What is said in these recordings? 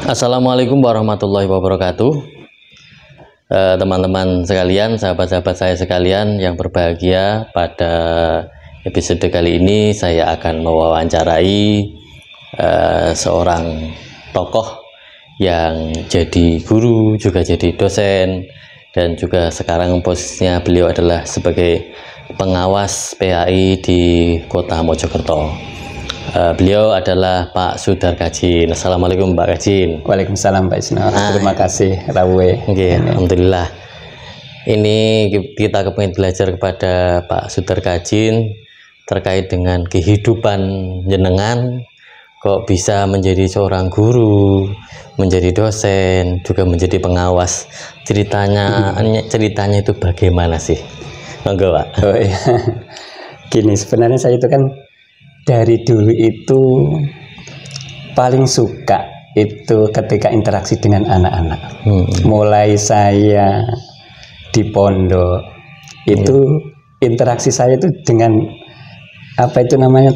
Assalamualaikum warahmatullahi wabarakatuh. Teman-teman sekalian, sahabat-sahabat saya sekalian yang berbahagia, pada episode kali ini saya akan mewawancarai seorang tokoh yang jadi guru, juga jadi dosen, dan juga sekarang posisinya beliau adalah sebagai pengawas PAI di Kota Mojokerto. Beliau adalah Pak Sudar Kajin. Assalamualaikum Pak Kajin. Waalaikumsalam Pak Isnur. Terima kasih Rawe. Okay, alhamdulillah. Ini kita kepingin belajar kepada Pak Sudar Kajin terkait dengan kehidupan jenengan, kok bisa menjadi seorang guru, menjadi dosen, juga menjadi pengawas. Ceritanya itu bagaimana sih? Monggo Pak. Oh iya. Gini, sebenarnya saya itu kan dari dulu itu paling suka itu ketika interaksi dengan anak-anak. Mulai saya di pondok itu interaksi saya itu dengan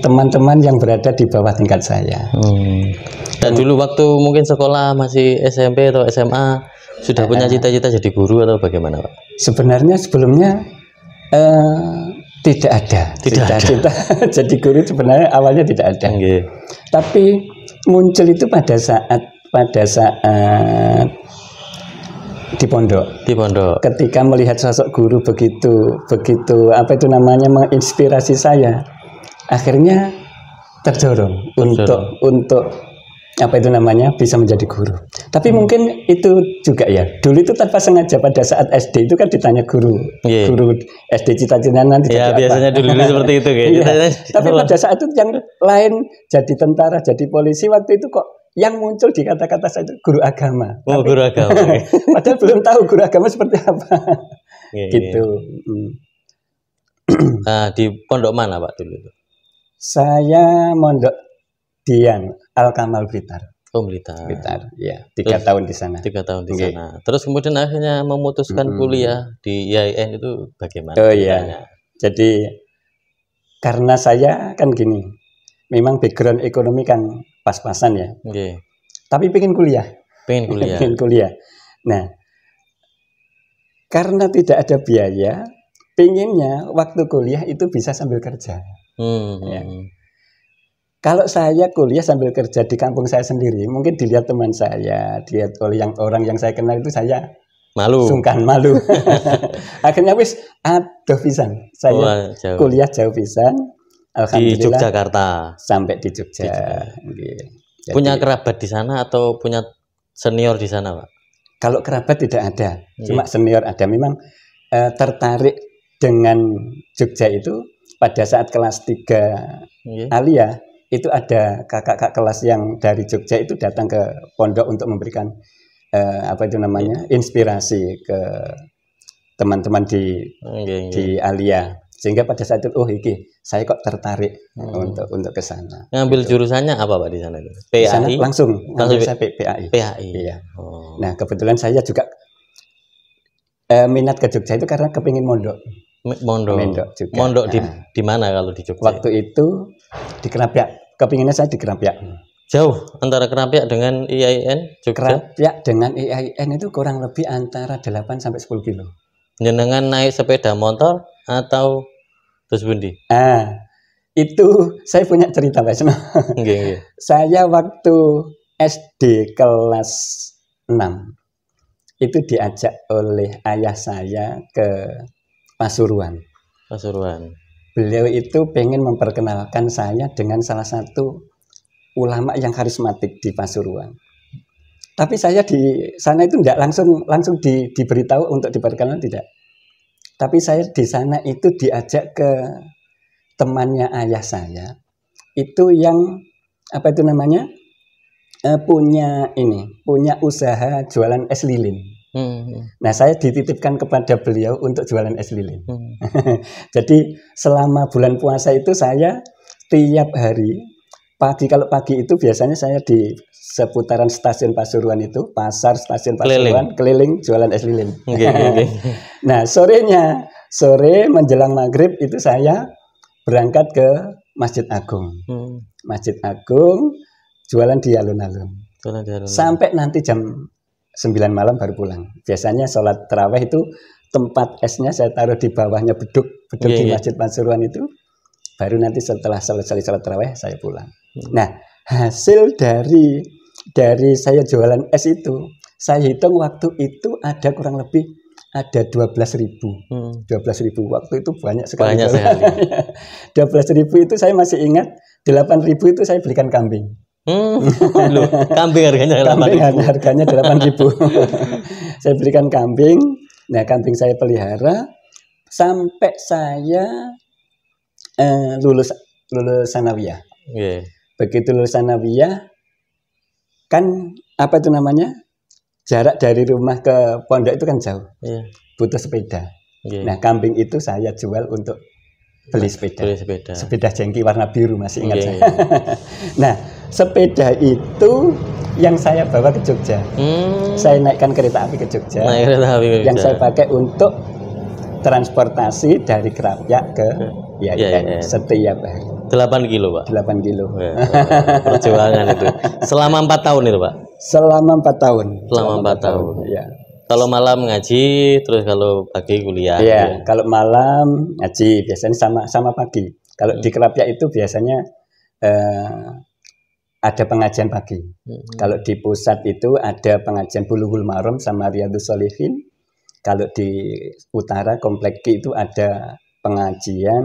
teman-teman yang berada di bawah tingkat saya. Dan dulu waktu mungkin sekolah masih SMP atau SMA sudah punya cita-cita jadi guru atau bagaimana Pak? Sebenarnya sebelumnya tidak ada cita-cita jadi guru, sebenarnya awalnya tidak ada. Tapi muncul itu pada saat di pondok. Ketika melihat sosok guru begitu menginspirasi saya, akhirnya terdorong untuk bisa menjadi guru. Tapi mungkin itu juga ya, dulu itu tanpa sengaja pada saat SD itu kan ditanya guru SD cita-cita nanti jadi biasanya apa? dulu seperti itu kayaknya. Tapi pada saat itu yang lain jadi tentara, jadi polisi, waktu itu kok yang muncul di kata-kata saya itu guru agama. Guru agama. Padahal belum tahu guru agama seperti apa. Gitu. Nah, di pondok mana Pak dulu? Saya mondok di Al-Kamal Blitar. Blitar. Ya, 3 tahun di sana. 3 tahun di sana. Terus kemudian akhirnya memutuskan kuliah di IAIN itu bagaimana? Oh iya. Jadi karena saya kan gini, memang background ekonomi kan pas-pasan ya. Tapi pengen kuliah. Pengen kuliah. Nah, karena tidak ada biaya, pengennya waktu kuliah itu bisa sambil kerja. Ya. Kalau saya kuliah sambil kerja di kampung saya sendiri, mungkin dilihat teman saya, dilihat oleh orang yang saya kenal itu saya sungkan malu. Akhirnya aduh pisan. Saya kuliah jauh pisan. Alhamdulillah. Di Yogyakarta. Sampai di Jogja. Jadi, punya kerabat di sana atau punya senior di sana Pak? Kalau kerabat tidak ada, cuma senior ada. Memang tertarik dengan Jogja itu pada saat kelas 3 Alia. Itu ada kakak-kakak kelas yang dari Jogja itu datang ke pondok untuk memberikan inspirasi ke teman-teman di Alia, sehingga pada saat itu saya kok tertarik untuk ke sana. Ngambil jurusannya apa Pak di sana itu? PAI? Di sana langsung saya PAI. Iya. Nah, kebetulan saya juga minat ke Jogja itu karena kepingin mondok juga. Mondok di mana kalau di Jogja? Waktu itu di Kerapiak. Kepinginnya saya di Kerapiak. Jauh antara Kerapiak dengan IAIN Jogja? Kerapiak dengan IAIN itu kurang lebih antara 8 sampai 10 kilo. Jenengan naik sepeda motor atau bus bundi? Itu saya punya cerita Pak Seno. Saya waktu SD kelas 6 itu diajak oleh ayah saya ke Pasuruan. Beliau itu pengen memperkenalkan saya dengan salah satu ulama yang karismatik di Pasuruan. Tapi saya di sana itu tidak langsung diberitahu untuk diperkenalkan, tidak. Tapi saya di sana itu diajak ke temannya ayah saya. Itu yang punya usaha jualan es lilin. Nah, saya dititipkan kepada beliau untuk jualan es lilin. Jadi selama bulan puasa itu saya tiap hari kalau pagi itu biasanya saya di seputaran stasiun Pasuruan itu, pasar stasiun Pasuruan, keliling jualan es lilin. Nah, sore menjelang maghrib itu saya berangkat ke Masjid Agung. Masjid Agung jualan di alun-alun. Sampai nanti jam 9 malam baru pulang. Biasanya sholat tarawih itu tempat esnya saya taruh di bawahnya beduk di Masjid Pasuruan itu. Baru nanti setelah selesai sholat tarawih saya pulang. Nah, hasil dari saya jualan es itu, saya hitung waktu itu ada kurang lebih ada 12.000. 12.000 waktu itu banyak sekali. Banyak sekali. 12.000 itu saya masih ingat, 8.000 itu saya belikan kambing. Loh, kambing harganya 8.000. Harganya 8.000. Saya belikan kambing. Nah, kambing saya pelihara sampai saya lulus sanawiyah. Begitu lulus sanawiyah, kan apa itu namanya? Jarak dari rumah ke pondok itu kan jauh. Butuh sepeda. Nah, kambing itu saya jual untuk beli sepeda. Sepeda jengki warna biru, masih ingat saya. Nah, sepeda itu yang saya bawa ke Jogja. Saya naikkan kereta api ke Jogja. Yang saya pakai untuk transportasi dari Krapyak ke YIN setiap hari. 8 kilo, Pak. 8 kilo. Perjuangan itu. Selama 4 tahun itu, Pak. Selama 4 tahun. Selama 4 tahun. Ya. Kalau malam ngaji, terus kalau pagi kuliah. Iya, kalau malam ngaji biasanya sama pagi. Kalau di Krapyak itu biasanya ada pengajian pagi. Kalau di pusat itu ada pengajian Bulughul Maram sama Riyadhus Shalihin. Kalau di utara Komplek Ki itu ada pengajian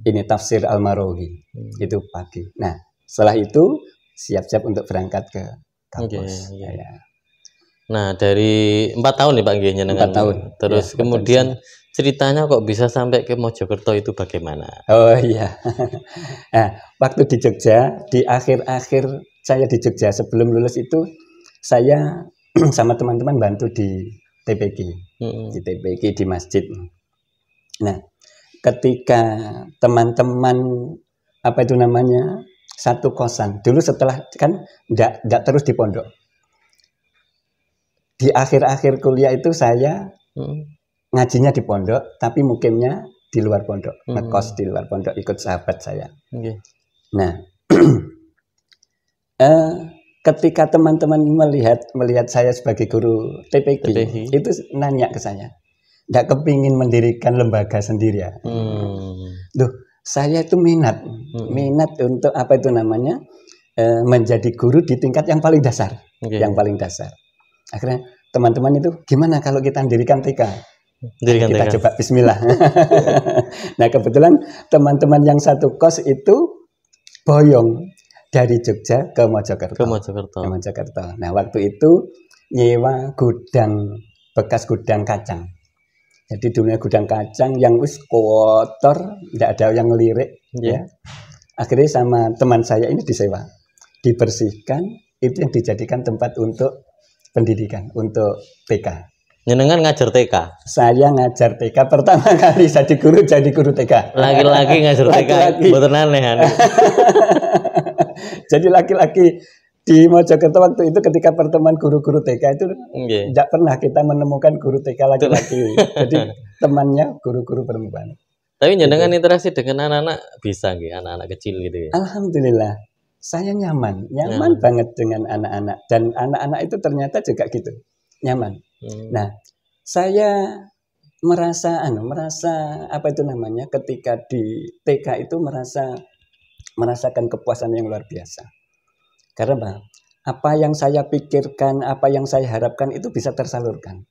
ini tafsir Al-Marawi. Itu pagi. Nah, setelah itu siap-siap untuk berangkat ke kampus. Nah, dari 4 tahun nih Pak Nggih, 4 tahun. Terus kemudian ceritanya kok bisa sampai ke Mojokerto itu bagaimana? Oh iya. Nah, waktu di Jogja, di akhir-akhir saya di Jogja sebelum lulus itu saya sama teman-teman bantu di TPQ. Di TPQ di masjid. Nah, ketika teman-teman apa itu namanya? Satu kosan. Dulu setelah kan enggak terus di pondok. Di akhir-akhir kuliah itu saya ngajinya di pondok, tapi mukimnya di luar pondok, ngekos di luar pondok ikut sahabat saya. Nah, ketika teman-teman melihat saya sebagai guru TPQ, itu nanya ke saya, nggak kepingin mendirikan lembaga sendiri ya? Loh, saya itu minat untuk apa itu namanya menjadi guru di tingkat yang paling dasar, yang paling dasar. Akhirnya teman-teman itu gimana kalau kita mendirikan TK? Kita coba bismillah. Nah, kebetulan teman-teman yang satu kos itu boyong dari Jogja ke Mojokerto. Nah, waktu itu nyewa gudang, bekas gudang kacang. Jadi dunia gudang kacang yang wis kotor, tidak ada yang ngelirik. Ya. Akhirnya sama teman saya ini disewa, dibersihkan, itu yang dijadikan tempat untuk pendidikan, untuk TK. Jenengan ngajar TK? Saya ngajar TK pertama kali jadi guru TK. Laki-laki ngajar TK, mboten aneh. Jadi laki-laki di Mojokerto waktu itu ketika pertemuan guru-guru TK itu tidak pernah kita menemukan guru TK laki-laki. Jadi temannya guru-guru perempuan. Tapi jenengan interaksi dengan anak-anak bisa nggih, anak-anak kecil gitu ya? Alhamdulillah. Saya nyaman banget dengan anak-anak, dan anak-anak itu ternyata juga gitu, nyaman. Nah, saya merasa apa itu namanya, ketika di TK itu merasakan kepuasan yang luar biasa. Karena apa yang saya pikirkan, apa yang saya harapkan itu bisa tersalurkan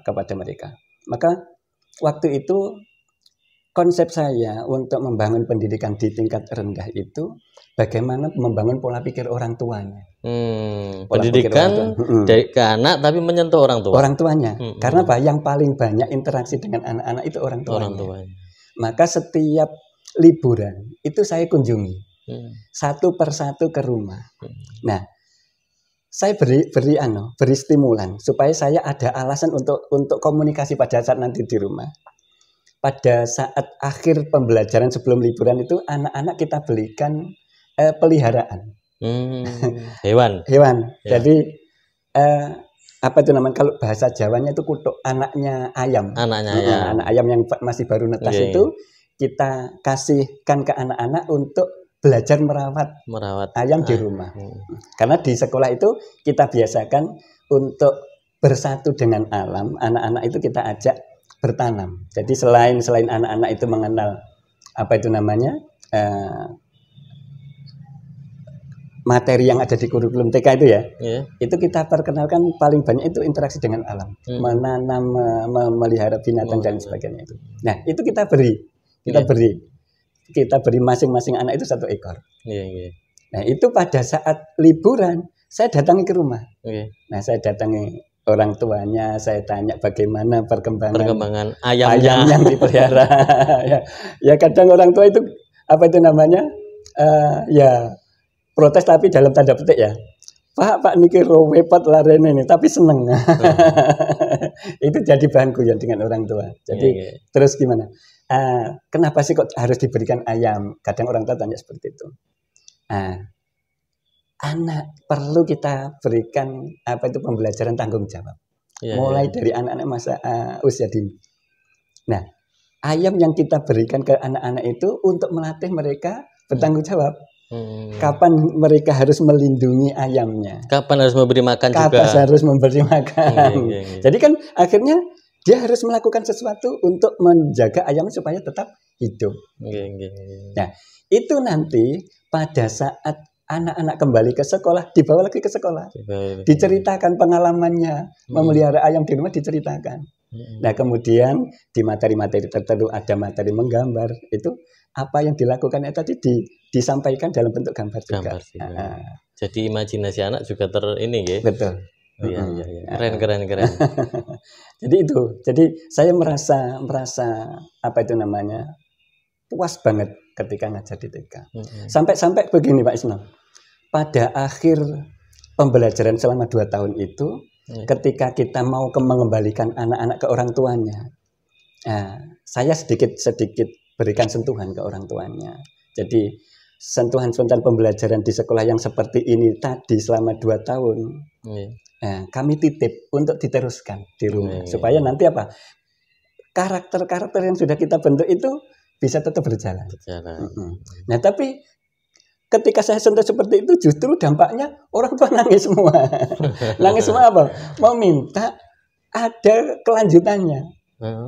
kepada mereka. Maka waktu itu konsep saya untuk membangun pendidikan di tingkat rendah itu bagaimana membangun pola pikir orang tuanya. Pendidikan dari ke anak tapi menyentuh orang tua. Orang tuanya. Karena yang paling banyak interaksi dengan anak-anak itu orang tuanya. Maka setiap liburan itu saya kunjungi satu persatu ke rumah. Nah, saya beri stimulan supaya saya ada alasan untuk komunikasi pada saat nanti di rumah. Pada saat akhir pembelajaran sebelum liburan itu anak-anak kita belikan peliharaan. Hewan. Ya. Jadi apa itu namanya, kalau bahasa Jawanya itu kutuk, anaknya ayam. Anak ayam yang masih baru netas itu kita kasihkan ke anak-anak untuk belajar merawat ayam di rumah. Karena di sekolah itu kita biasakan untuk bersatu dengan alam. Anak-anak itu kita ajak bertanam. Jadi selain anak-anak itu mengenal apa itu namanya materi yang ada di kurikulum TK itu ya, itu kita perkenalkan paling banyak itu interaksi dengan alam, menanam, memelihara binatang dan sebagainya itu. Nah itu kita beri masing-masing anak itu 1 ekor. Nah itu pada saat liburan saya datangi ke rumah. Nah saya datangi orang tuanya, saya tanya bagaimana perkembangan ayam yang dipelihara. ya kadang orang tua itu apa itu namanya ya protes tapi dalam tanda petik ya. Pak niki repot larene ini tapi seneng. Itu jadi bahan guyon dengan orang tua. Jadi terus gimana? Kenapa sih kok harus diberikan ayam? Kadang orang tua tanya seperti itu. Anak perlu kita berikan apa itu pembelajaran tanggung jawab. Mulai dari anak-anak masa usia dini. Nah, ayam yang kita berikan ke anak-anak itu untuk melatih mereka bertanggung jawab. Kapan mereka harus melindungi ayamnya? Kapan harus memberi makan juga? Kapan harus memberi makan? Jadi kan akhirnya dia harus melakukan sesuatu untuk menjaga ayam supaya tetap hidup. Nah, itu nanti pada saat anak-anak kembali ke sekolah, dibawa lagi ke sekolah, diceritakan pengalamannya memelihara ayam di rumah, diceritakan. Nah, kemudian di materi-materi tertentu ada materi menggambar, itu apa yang dilakukan tadi disampaikan dalam bentuk gambar juga. Jadi imajinasi anak juga ini ya. Betul. Keren. Jadi saya merasa apa itu namanya puas banget ketika ngajar di TK. Sampai begini Pak Isno. Pada akhir pembelajaran selama 2 tahun itu, ketika kita mau mengembalikan anak-anak ke orang tuanya, saya sedikit berikan sentuhan ke orang tuanya. Jadi sentuhan-sentuhan pembelajaran di sekolah yang seperti ini tadi selama 2 tahun, kami titip untuk diteruskan di rumah, supaya nanti apa karakter-karakter yang sudah kita bentuk itu bisa tetap berjalan. Nah tapi ketika saya sentuh seperti itu, justru dampaknya orang tua nangis semua. Nangis semua apa? Mau minta ada kelanjutannya.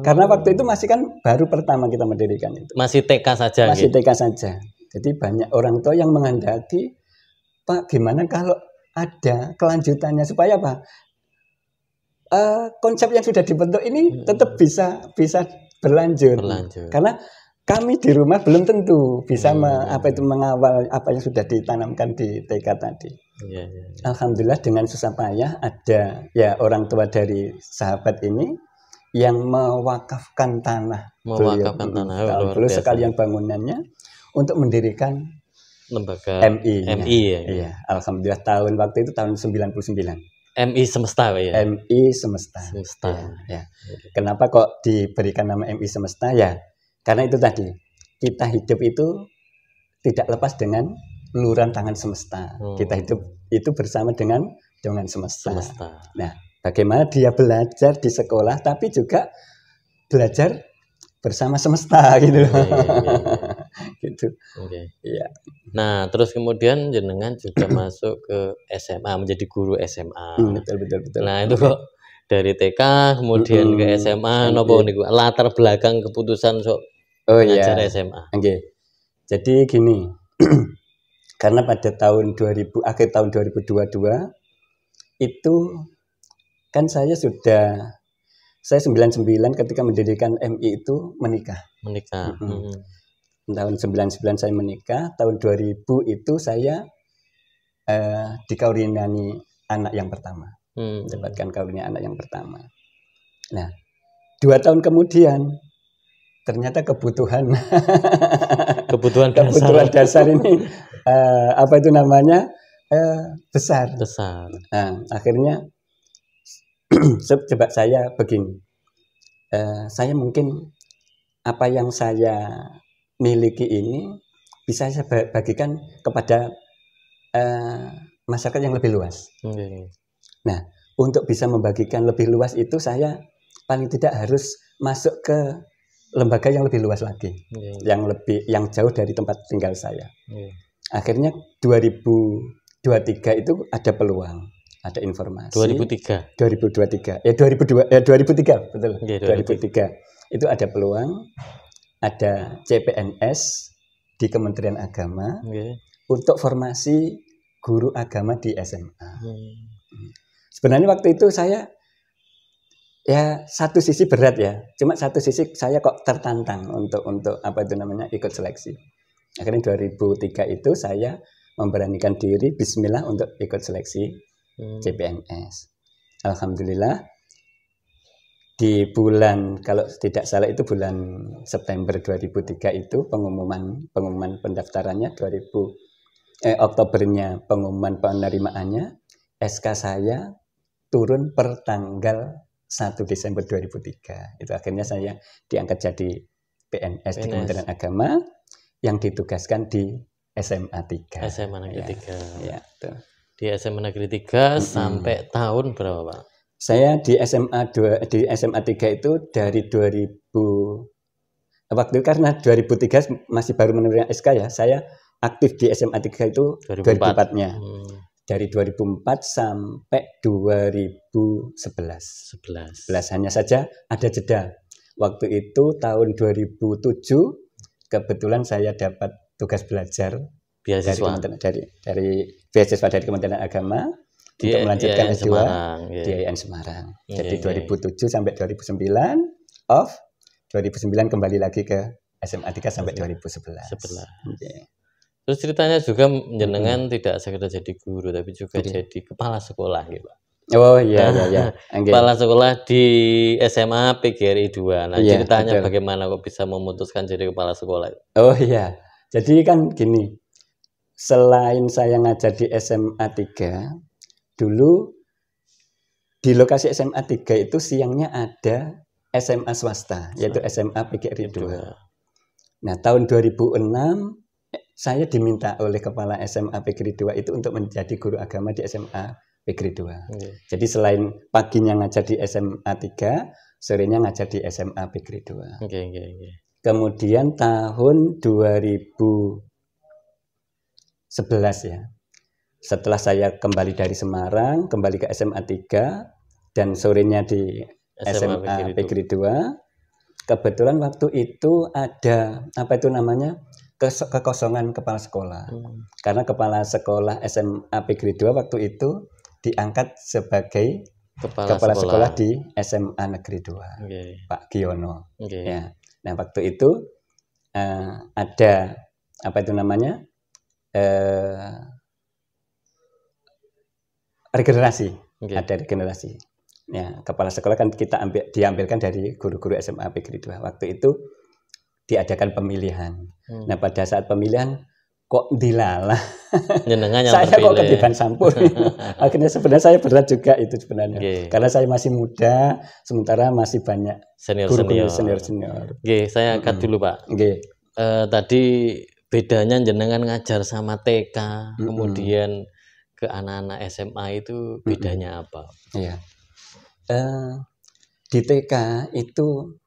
Karena waktu itu masih kan baru pertama kita mendirikan itu. Masih TK saja. Masih TK saja. Jadi banyak orang tua yang menghendaki, Pak, gimana kalau ada kelanjutannya supaya apa? Konsep yang sudah dibentuk ini tetap bisa berlanjut. Karena kami di rumah belum tentu bisa mengawal apa yang sudah ditanamkan di TK tadi. Alhamdulillah dengan susah payah ada ya orang tua dari sahabat ini yang mewakafkan tanah beliau sekalian bangunannya untuk mendirikan lembaga MI. Iya, alhamdulillah waktu itu tahun 99. MI Semesta ya. MI Semesta. Ya. Kenapa kok diberikan nama MI Semesta ya? Karena itu tadi, kita hidup itu tidak lepas dengan uluran tangan semesta. Kita hidup itu bersama dengan semesta. Nah, bagaimana dia belajar di sekolah, tapi juga belajar bersama semesta gitu. Gitu. Iya. Nah, terus kemudian jenengan juga masuk ke SMA, menjadi guru SMA. Betul. Nah, itu kok dari TK kemudian ke SMA, nopo niku latar belakang keputusan ngajar SMA. Jadi gini, karena pada akhir tahun 2022 itu kan saya 99 ketika mendirikan MI itu menikah. Tahun 99 saya menikah, tahun 2000 itu saya dikaruniai anak yang pertama. Mendapatkan karunia anak yang pertama. Nah, 2 tahun kemudian ternyata kebutuhan dasar ini apa itu namanya besar. Nah, akhirnya coba saya begini, saya mungkin apa yang saya miliki ini bisa saya bagikan kepada masyarakat yang lebih luas. Nah, untuk bisa membagikan lebih luas itu saya paling tidak harus masuk ke lembaga yang lebih luas lagi, yang jauh dari tempat tinggal saya. Akhirnya 2023 itu ada peluang, ada informasi. 2003. 2023. 2003 betul. Yeah, 2003. Itu ada peluang, ada CPNS di Kementerian Agama untuk formasi guru agama di SMA. Sebenarnya waktu itu saya ya satu sisi berat ya, cuma satu sisi saya kok tertantang untuk apa itu namanya ikut seleksi. Akhirnya 2003 itu saya memberanikan diri, Bismillah untuk ikut seleksi CPNS. Alhamdulillah di bulan, kalau tidak salah itu bulan September 2003 itu pengumuman pendaftarannya, Oktobernya pengumuman penerimaannya, SK saya turun per tanggal 1 Desember 2003. Itu akhirnya saya diangkat jadi PNS di Kementerian Agama yang ditugaskan di SMA 3. SMA Negeri 3. Ya, tuh. Di SMA Negeri 3 sampai tahun berapa, Pak? Saya di SMA 3 itu dari 2000, waktu itu karena 2003 masih baru menerima SK ya, saya aktif di SMA 3 itu 2004-nya. Dari 2004 sampai 2011. Hanya saja ada jeda. Waktu itu tahun 2007 kebetulan saya dapat tugas belajar beasiswa dari beasiswa dari Kementerian Agama untuk melanjutkan S2 di IAIN Semarang. Jadi 2007 sampai 2009 off, 2009 kembali lagi ke SMA 3 sampai 2011. Terus ceritanya juga jenengan tidak sekedar jadi guru tapi juga jadi kepala sekolah gitu, Pak. Oh iya. Kepala sekolah di SMA PGRI 2. Nah, ceritanya bagaimana kok bisa memutuskan jadi kepala sekolah? Oh iya. Jadi kan gini. Selain saya ngajar di SMA 3, dulu di lokasi SMA 3 itu siangnya ada SMA swasta, yaitu SMA PGRI 2. Nah, tahun 2006 saya diminta oleh kepala SMA PGRI 2 itu untuk menjadi guru agama di SMA PGRI 2. Jadi selain paginya ngajar di SMA 3, sorenya ngajar di SMA PGRI 2. Kemudian tahun 2011 ya. Setelah saya kembali dari Semarang, kembali ke SMA 3 dan sorenya di SMA PGRI 2. Kebetulan waktu itu ada apa itu namanya? Kekosongan kepala sekolah. Karena kepala sekolah SMA PGRI 2 waktu itu diangkat sebagai kepala sekolah di SMA Negeri 2, Pak Giono. Ya. Nah, waktu itu ada apa itu namanya? Regenerasi. Ada regenerasi. Ya, kepala sekolah kan kita diambilkan dari guru-guru SMA PGRI 2. Waktu itu diadakan pemilihan. Nah, pada saat pemilihan kok dilalah. Saya kok ketiban sampur. Akhirnya sebenarnya saya berat juga itu sebenarnya. Karena saya masih muda, sementara masih banyak guru-guru senior. Saya angkat dulu, Pak. Tadi bedanya jenengan ngajar sama TK, kemudian ke anak-anak SMA itu bedanya apa? Iya. Di TK itu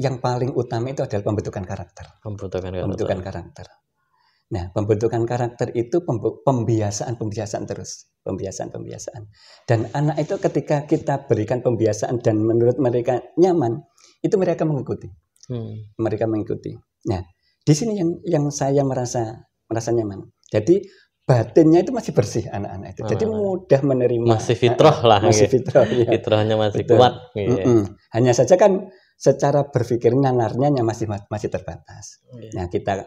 yang paling utama itu adalah pembentukan karakter. Pembentukan karakter. Nah, pembentukan karakter itu pembiasaan terus. Pembiasaan. Dan anak itu ketika kita berikan pembiasaan dan menurut mereka nyaman, itu mereka mengikuti. Mereka mengikuti. Nah, di sini yang saya merasa nyaman. Jadi batinnya itu masih bersih anak-anak itu. Jadi mudah menerima. Masih fitrah lah. Masih fitrah. Ya. Fitrahnya masih kuat. Hanya saja kan secara berpikir nalarnya masih terbatas. Nah, kita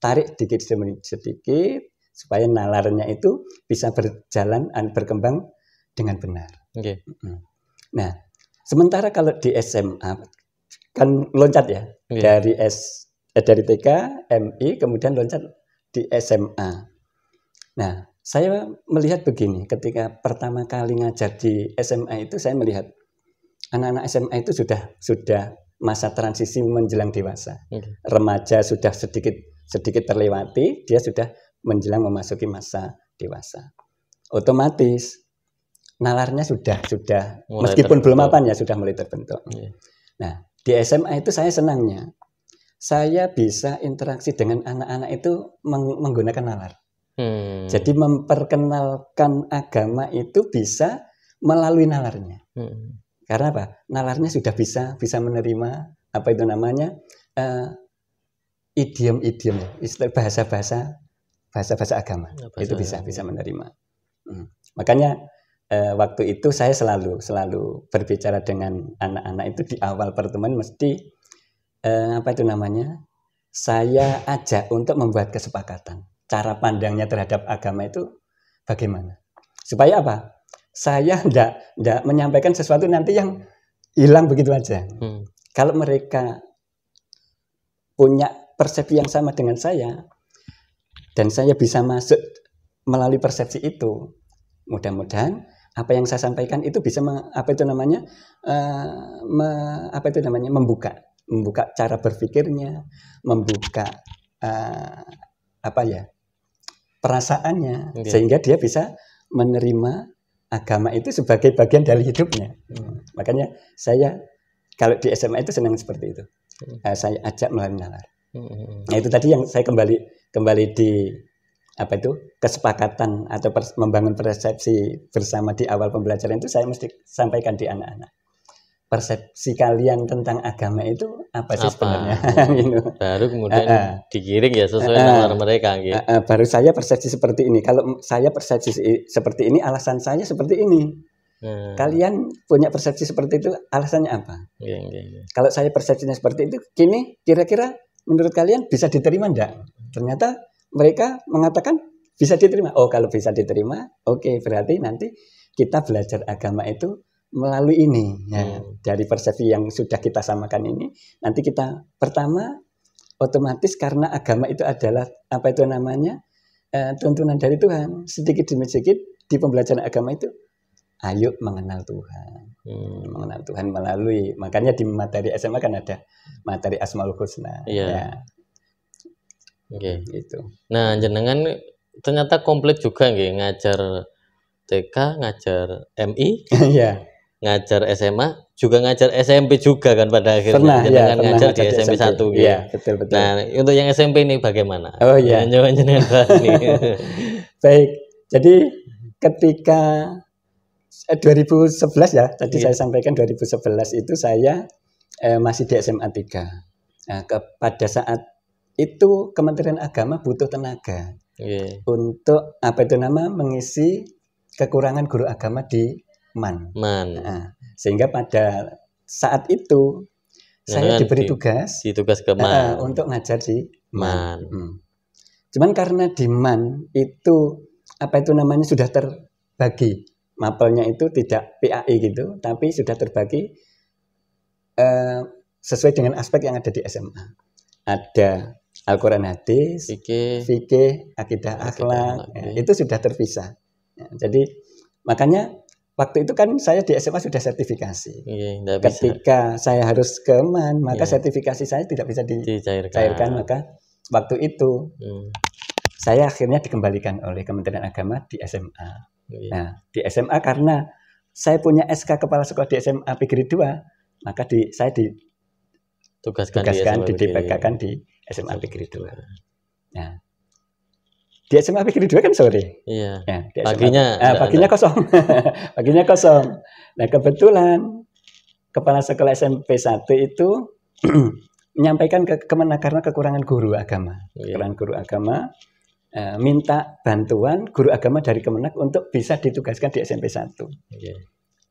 tarik sedikit supaya nalarnya itu bisa berkembang dengan benar. Nah, sementara kalau di SMA kan loncat ya, dari TK, MI, kemudian loncat di SMA. Nah, saya melihat begini, ketika pertama kali ngajar di SMA itu saya melihat anak-anak SMA itu sudah masa transisi menjelang dewasa. Remaja sudah sedikit terlewati, dia sudah menjelang memasuki masa dewasa. Otomatis nalarnya sudah meskipun belum apanya sudah mulai terbentuk. Nah, di SMA itu saya senangnya saya bisa interaksi dengan anak-anak itu menggunakan nalar. Jadi memperkenalkan agama itu bisa melalui nalarnya. Karena apa? Nalarnya sudah bisa menerima apa itu namanya idiom-idiom, istilah bahasa-bahasa agama. Itu bisa menerima. Makanya waktu itu saya selalu berbicara dengan anak-anak itu di awal pertemuan mesti apa itu namanya? Saya ajak untuk membuat kesepakatan. Cara pandangnya terhadap agama itu bagaimana? Supaya apa? Saya enggak menyampaikan sesuatu nanti yang hilang begitu aja. Kalau mereka punya persepsi yang sama dengan saya dan saya bisa masuk melalui persepsi itu, mudah-mudahan apa yang saya sampaikan itu bisa membuka cara berpikirnya, membuka perasaannya, sehingga dia bisa menerima agama itu sebagai bagian dari hidupnya. Makanya saya kalau di SMA itu senang seperti itu. Saya ajak melalui nalar. Nah itu tadi yang saya kembali di kesepakatan atau membangun persepsi bersama di awal pembelajaran itu saya mesti sampaikan di anak-anak. Persepsi kalian tentang agama itu apa sih sebenarnya? Gitu. Baru kemudian digiring ya sesuai nalar mereka. Gitu. Baru saya persepsi seperti ini. Kalau saya persepsi seperti ini, alasan saya seperti ini. Kalian punya persepsi seperti itu, alasannya apa? Kalau saya persepsinya seperti itu, kira-kira menurut kalian bisa diterima enggak? Ternyata mereka mengatakan bisa diterima. Oh, kalau bisa diterima, oke, berarti nanti kita belajar agama itu melalui ini, dari persepsi yang sudah kita samakan ini, nanti kita pertama otomatis karena agama itu adalah tuntunan dari Tuhan. Sedikit demi sedikit di pembelajaran agama itu, ayo mengenal Tuhan, mengenal Tuhan melalui, makanya di materi SMA kan ada materi Asmaul Husna. Gitu. Nah, jenengan ternyata komplit juga ngajar TK, ngajar MI. Ngajar SMA, juga ngajar SMP juga kan pada akhirnya. Pernah ngajar di SMP 1 gitu. Iya, betul. Nah, untuk yang SMP ini bagaimana? Oh iya. Baik. Jadi ketika 2011 ya, tadi saya sampaikan 2011 itu saya masih di SMA 3. Nah, pada saat itu Kementerian Agama butuh tenaga untuk mengisi kekurangan guru agama di MAN. Nah, sehingga pada saat itu saya diberi tugas ke MAN untuk ngajar di MAN. Cuman karena di MAN itu sudah terbagi, mapelnya itu tidak PAI gitu, tapi sudah terbagi sesuai dengan aspek yang ada di SMA. Ada Al-Quran hadis, fikih, akidah akhlak, itu sudah terpisah. Jadi makanya waktu itu kan saya di SMA sudah sertifikasi. Ketika saya harus ke MAN, maka sertifikasi saya tidak bisa dicairkan. Maka waktu itu saya akhirnya dikembalikan oleh Kementerian Agama di SMA. Nah, di SMA karena saya punya SK Kepala Sekolah di SMA Negeri 2, maka saya ditugaskan didipekakan di SMA Negeri 2. Nah, di SMA Negeri 2 kan sore. Iya. Ya, paginya kosong. Paginya kosong. Nah, kebetulan Kepala Sekolah SMP 1 itu menyampaikan ke Kemenak karena kekurangan guru agama. Kekurangan guru agama, minta bantuan guru agama dari Kemenak untuk bisa ditugaskan di SMP 1.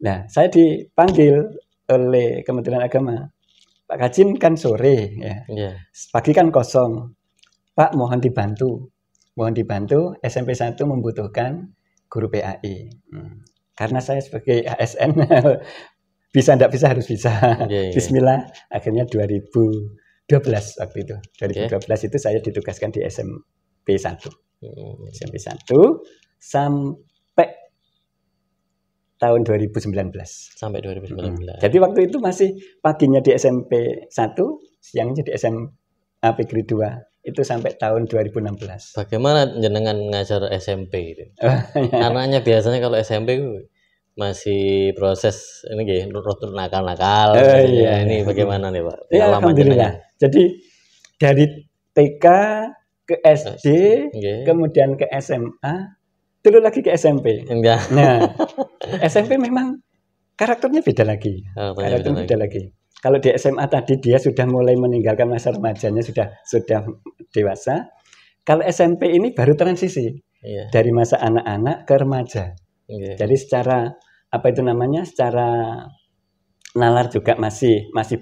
Nah, saya dipanggil oleh Kementerian Agama. Pak Kajin kan sore ya. Pagi kan kosong. Pak, mohon dibantu SMP 1 membutuhkan guru PAI. Karena saya sebagai ASN bisa enggak bisa harus bisa. Bismillah, akhirnya 2012 waktu itu. 2012 itu saya ditugaskan di SMP 1. SMP 1 sampai tahun 2019. Sampai 2019. Jadi waktu itu masih paginya di SMP 1, siangnya di SMA Negeri 2. Itu sampai tahun 2016. Bagaimana jenengan ngajar SMP itu? Anaknya biasanya kalau SMP masih proses ini nakal-nakal. Ini bagaimana nih Pak? Ya, alhamdulillah. Jadi Dari TK ke SD, kemudian ke SMA, dulu lagi ke SMP. Nah, SMP memang karakternya beda lagi. Karakternya beda lagi. Kalau di SMA tadi dia sudah mulai meninggalkan masa remajanya, sudah dewasa. Kalau SMP ini baru transisi dari masa anak-anak ke remaja. Jadi secara secara nalar juga masih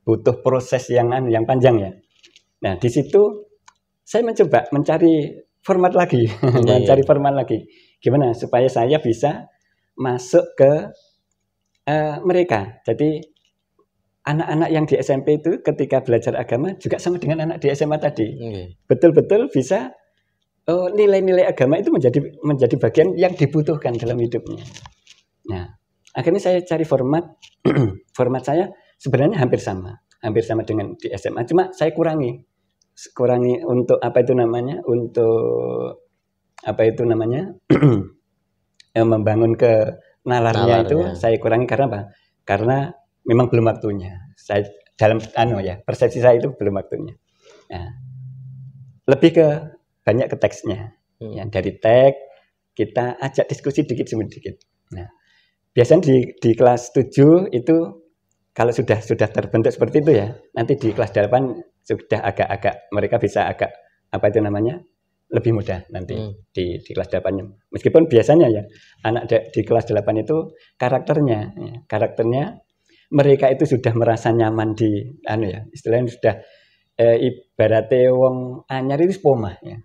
butuh proses yang panjang ya. Nah di situ saya mencoba mencari format lagi, format lagi. Gimana supaya saya bisa masuk ke mereka. Jadi anak-anak yang di SMP itu ketika belajar agama juga sama dengan anak di SMA tadi. Betul-betul bisa nilai-nilai agama itu menjadi bagian yang dibutuhkan dalam hidupnya. Nah, akhirnya saya cari format saya sebenarnya hampir sama dengan di SMA, cuma saya kurangi untuk membangun ke nalarnya itu saya kurangi karena apa? Karena memang belum waktunya. Saya dalam persepsi saya itu belum waktunya. Nah, lebih ke banyak ke teksnya. Ya, dari teks kita ajak diskusi dikit demi dikit. Nah, biasanya di kelas 7 itu kalau sudah terbentuk seperti itu ya, nanti di kelas 8 sudah agak mereka bisa lebih mudah nanti di kelas 8-nya. Meskipun biasanya ya anak di kelas 8 itu karakternya mereka itu sudah merasa nyaman di istilahnya sudah ibaratnya wong anyar itu spoma ya.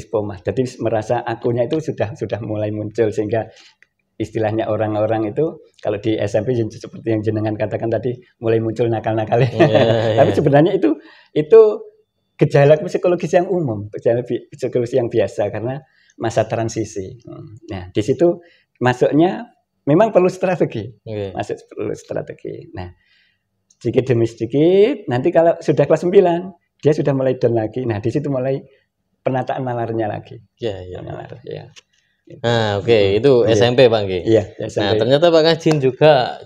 Spoma. Jadi merasa akunya itu sudah mulai muncul sehingga istilahnya orang-orang itu kalau di SMP seperti yang jenengan katakan tadi mulai muncul nakal-nakalnya. Tapi sebenarnya itu gejala psikologis yang umum, gejala psikologis yang biasa karena masa transisi. Nah, di situ masuknya memang perlu strategi. Perlu strategi. Nah, sedikit demi sedikit, nanti kalau sudah kelas 9, dia sudah mulai down lagi. Nah, di situ mulai penataan nalarnya lagi. Nalar, ya. Nah, itu SMP Pak Nggih. Iya, SMP. Nah, ternyata Pak Kajin juga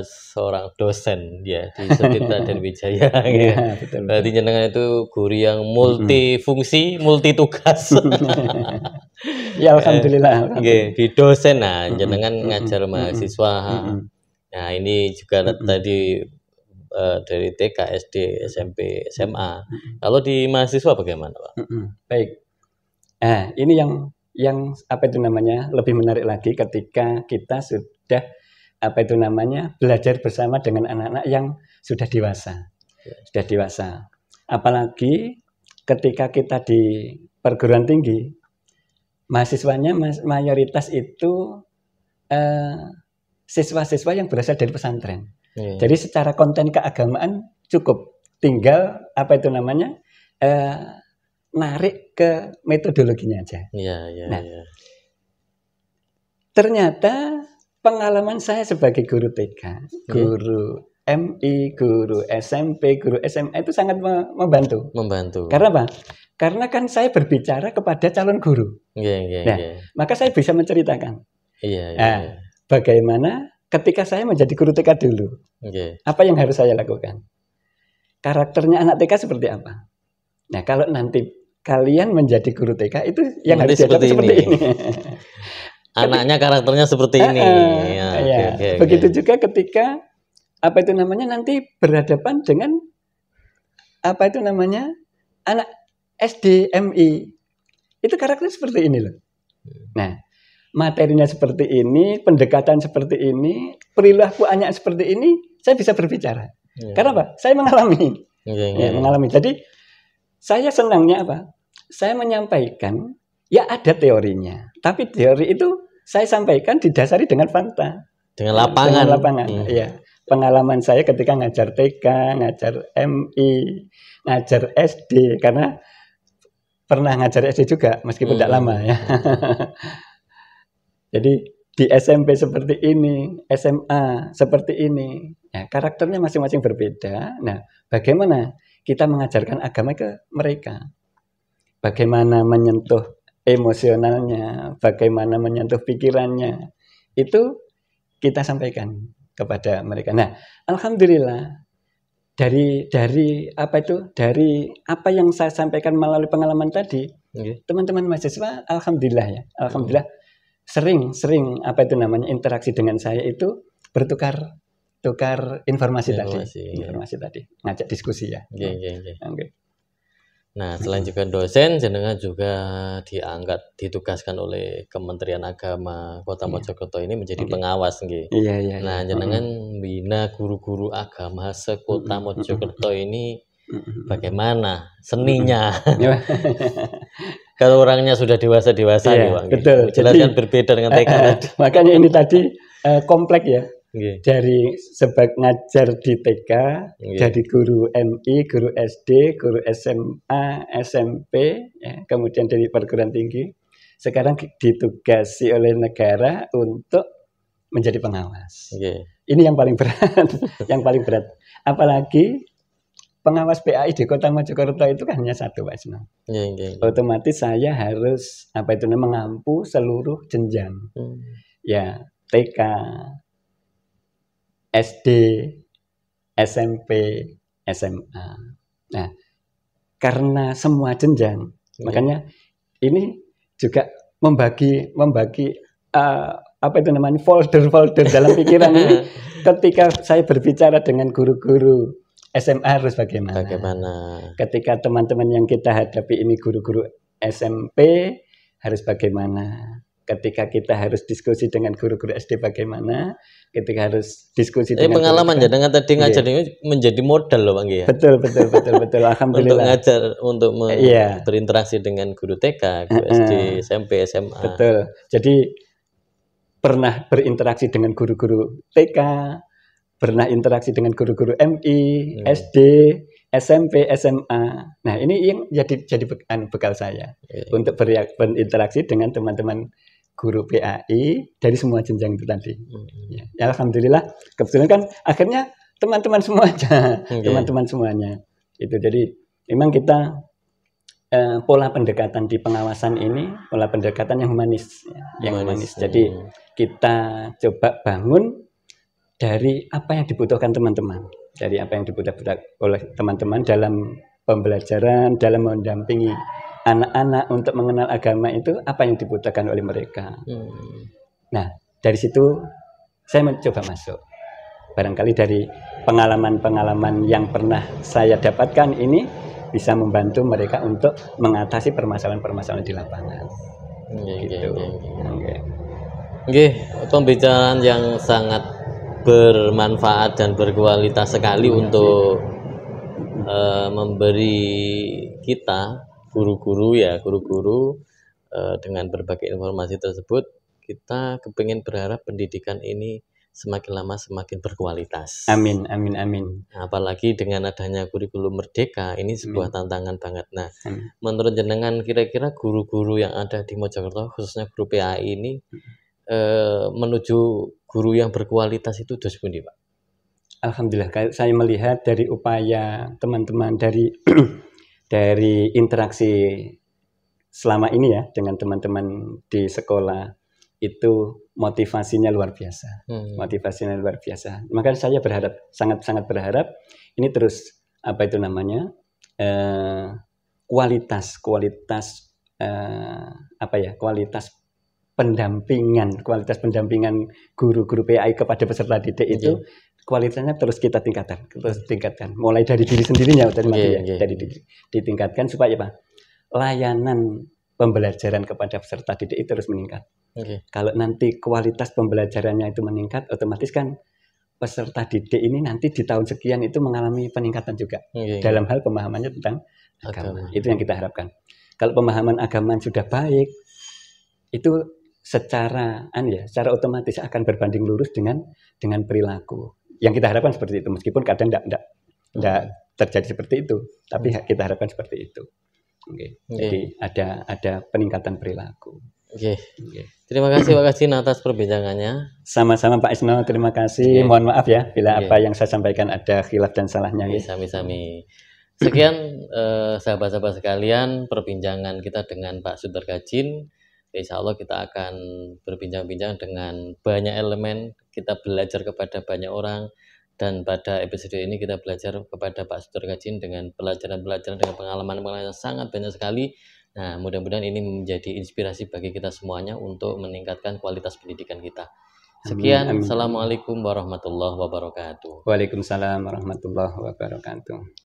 seorang dosen ya di Sudirta dan Wijaya. Iya, betul. Berarti jenengan itu guru yang multifungsi, multi tugas. Ya, alhamdulillah. Di dosen jenengan ngajar mahasiswa. Nah, ini juga tadi dari TK, SD, SMP, SMA. Kalau di mahasiswa bagaimana, Pak? Baik. Nah, ini yang lebih menarik lagi ketika kita sudah belajar bersama dengan anak-anak yang sudah dewasa. Apalagi ketika kita di perguruan tinggi, mahasiswanya mayoritas itu siswa-siswa yang berasal dari pesantren. Jadi secara konten keagamaan cukup, tinggal narik ke metodologinya aja. Ternyata pengalaman saya sebagai guru TK, guru MI, guru SMP, guru SMA itu sangat membantu. Karena apa? Karena kan saya berbicara kepada calon guru. Maka saya bisa menceritakan. Bagaimana ketika saya menjadi guru TK dulu, apa yang harus saya lakukan? Karakternya anak TK seperti apa? Nah, kalau nanti kalian menjadi guru TK itu yang harus seperti ini. Anaknya karakternya seperti ini. Begitu juga ketika nanti berhadapan dengan anak SD MI. Itu karakternya seperti ini loh. Nah, materinya seperti ini, pendekatan seperti ini, perilaku anak seperti ini, saya bisa berbicara. Karena apa? Saya mengalami. Mengalami. Jadi saya senangnya apa? Saya menyampaikan, ya ada teorinya. Tapi teori itu saya sampaikan didasari dengan fakta. Dengan lapangan. Iya. Pengalaman saya ketika ngajar TK, ngajar MI, ngajar SD. Karena pernah ngajar SD juga, meskipun tidak lama ya. Jadi di SMP seperti ini, SMA seperti ini. Ya, karakternya masing-masing berbeda. Nah, bagaimana kita mengajarkan agama ke mereka? Bagaimana menyentuh emosionalnya, bagaimana menyentuh pikirannya, itu kita sampaikan kepada mereka. Nah, alhamdulillah dari apa itu, dari apa yang saya sampaikan melalui pengalaman tadi, teman-teman mahasiswa alhamdulillah sering apa itu namanya, interaksi dengan saya itu bertukar informasi tadi, ngajak diskusi ya. Nah, selain juga dosen, jenengan juga ditugaskan oleh Kementerian Agama Kota Mojokerto ini menjadi pengawas nggih. Nah, jenengan bina guru-guru agama sekota Mojokerto ini bagaimana seninya? Kalau orangnya sudah dewasa nih, Pak. Betul. Jelaskan berbeda dengan TK. Makanya ini tadi kompleks ya. Dari sebab ngajar di TK, jadi guru MI, guru SD, guru SMA, SMP, ya, kemudian dari perguruan tinggi, sekarang ditugasi oleh negara untuk menjadi pengawas. Ini yang paling berat, Apalagi pengawas PAI di Kota Mojokerto itu kan hanya satu, Pak Isno. Otomatis saya harus mengampu seluruh jenjang. Ya, TK, SD, SMP, SMA. Nah, karena semua jenjang, makanya ini juga membagi folder-folder dalam pikiran ini. Ketika saya berbicara dengan guru-guru SMA harus bagaimana? Ketika teman-teman yang kita hadapi ini guru-guru SMP harus bagaimana? Ketika kita harus diskusi dengan guru-guru SD bagaimana, ketika harus diskusi dengan pengalaman ya dengan tadi ngajar ini menjadi modal loh Bang ya. Betul. Alhamdulillah. Untuk ngajar, untuk berinteraksi dengan guru TK, guru SD, SMP, SMA. Betul. Jadi pernah berinteraksi dengan guru-guru TK, pernah interaksi dengan guru-guru MI, SD, SMP, SMA. Nah, ini yang jadi bekal saya untuk berinteraksi dengan teman-teman guru PAI dari semua jenjang itu tadi. Ya, alhamdulillah, kebetulan kan akhirnya teman-teman semuanya. Itu jadi memang kita pola pendekatan di pengawasan ini pola pendekatan yang humanis. Jadi kita coba bangun dari apa yang dibutuhkan teman-teman, dari apa yang dibutuhkan oleh teman-teman dalam pembelajaran, dalam mendampingi anak-anak untuk mengenal agama itu apa yang dibutuhkan oleh mereka. Nah, dari situ saya mencoba masuk. Barangkali dari pengalaman-pengalaman yang pernah saya dapatkan ini bisa membantu mereka untuk mengatasi permasalahan-permasalahan di lapangan. Pembicaraan yang sangat bermanfaat dan berkualitas sekali untuk memberi kita guru-guru dengan berbagai informasi tersebut, kita kepingin berharap pendidikan ini semakin lama semakin berkualitas. Amin. Apalagi dengan adanya kurikulum merdeka, ini sebuah tantangan banget. Nah, menurut jenengan kira-kira guru-guru yang ada di Mojokerto, khususnya guru PAI ini, menuju guru yang berkualitas itu dos pundi, Pak? Alhamdulillah, saya melihat dari upaya teman-teman dari interaksi selama ini ya dengan teman-teman di sekolah itu motivasinya luar biasa. Maka saya sangat berharap ini terus kualitas pendampingan guru-guru PAI kepada peserta didik itu kualitasnya terus kita tingkatkan, mulai dari diri sendirinya ditingkatkan supaya layanan pembelajaran kepada peserta didik itu terus meningkat. Kalau nanti kualitas pembelajarannya itu meningkat, otomatis kan peserta didik ini nanti di tahun sekian itu mengalami peningkatan juga dalam hal pemahamannya tentang agama. Itu yang kita harapkan. Kalau pemahaman agama sudah baik, itu secara otomatis akan berbanding lurus dengan perilaku. Yang kita harapkan seperti itu, meskipun kadang tidak terjadi seperti itu, tapi kita harapkan seperti itu. Jadi ada peningkatan perilaku. Terima kasih Pak Kajin atas perbincangannya. Sama-sama Pak Isno, terima kasih. Mohon maaf ya bila apa yang saya sampaikan ada khilaf dan salahnya. Sami-sami. Sekian sahabat-sahabat sekalian, perbincangan kita dengan Pak Sunter Kajin. Insya Allah kita akan berbincang-bincang dengan banyak elemen, kita belajar kepada banyak orang, Dan pada episode ini kita belajar kepada Pak Sutur Kajin dengan pelajaran-pelajaran dengan pengalaman-pengalaman yang sangat banyak sekali. Nah, mudah-mudahan ini menjadi inspirasi bagi kita semuanya untuk meningkatkan kualitas pendidikan kita. Sekian, amin. Assalamualaikum warahmatullahi wabarakatuh. Waalaikumsalam warahmatullahi wabarakatuh.